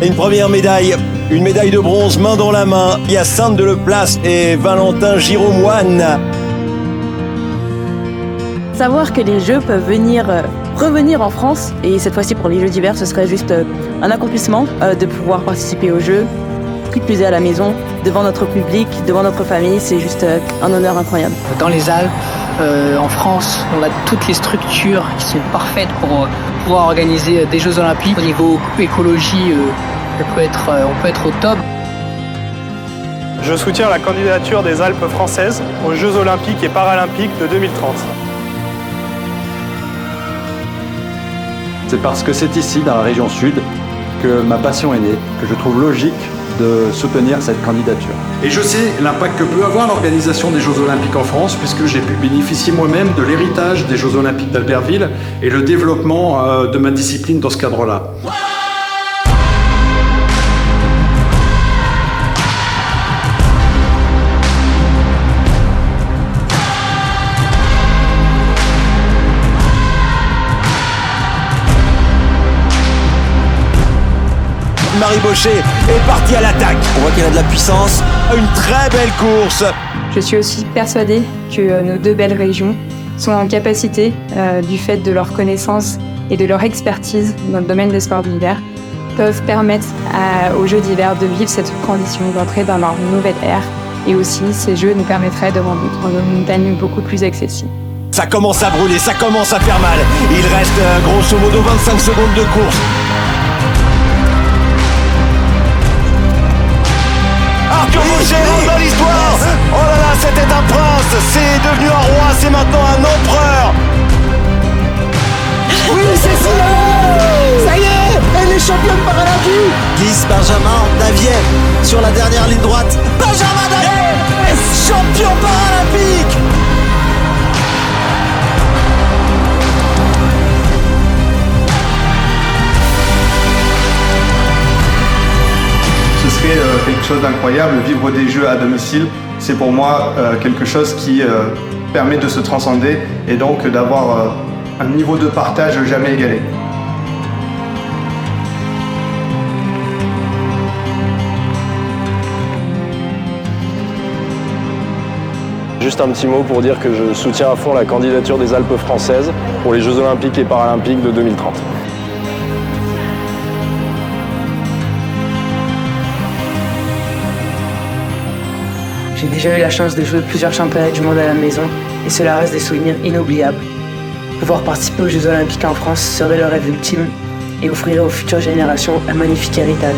Une première médaille, une médaille de bronze main dans la main. Hyacinthe de Leplace et Valentin Giromoine. Savoir que les Jeux peuvent revenir en France, et cette fois-ci pour les Jeux d'hiver, ce serait juste un accomplissement de pouvoir participer aux Jeux, qui plus est à la maison, devant notre public, devant notre famille, c'est juste un honneur incroyable. Dans les Alpes, en France, on a toutes les structures qui sont parfaites pour pouvoir organiser des Jeux Olympiques. Au niveau écologie, on peut être au top. Je soutiens la candidature des Alpes françaises aux Jeux Olympiques et Paralympiques de 2030. C'est parce que c'est ici, dans la région sud, que ma passion est née, que je trouve logique de soutenir cette candidature. Et je sais l'impact que peut avoir l'organisation des Jeux Olympiques en France, puisque j'ai pu bénéficier moi-même de l'héritage des Jeux Olympiques d'Albertville et le développement de ma discipline dans ce cadre-là. Marie Bochet est partie à l'attaque. On voit qu'elle a de la puissance. Une très belle course. Je suis aussi persuadée que nos deux belles régions sont en capacité, du fait de leur connaissance et de leur expertise dans le domaine des sports d'hiver, peuvent permettre aux Jeux d'hiver de vivre cette transition, d'entrer dans leur nouvelle ère. Et aussi, ces Jeux nous permettraient de rendre nos montagnes beaucoup plus accessibles. Ça commence à brûler, ça commence à faire mal. Il reste grosso modo 25 secondes de course. Arthur Bochet rentre dans l'histoire. Oh là là, c'était un prince. C'est devenu un roi, c'est maintenant un empereur. Oui, c'est ça. Ça y est, elle est championne paralympique. Glisse Benjamin Davier sur la dernière ligne droite. Benjamin Davier, champion paralympique. Ce serait quelque chose d'incroyable. Vivre des Jeux à domicile, c'est pour moi quelque chose qui permet de se transcender et donc d'avoir un niveau de partage jamais égalé. Juste un petit mot pour dire que je soutiens à fond la candidature des Alpes françaises pour les Jeux Olympiques et Paralympiques de 2030. J'ai déjà eu la chance de jouer plusieurs championnats du monde à la maison et cela reste des souvenirs inoubliables. Pouvoir participer aux Jeux Olympiques en France serait le rêve ultime et offrirait aux futures générations un magnifique héritage.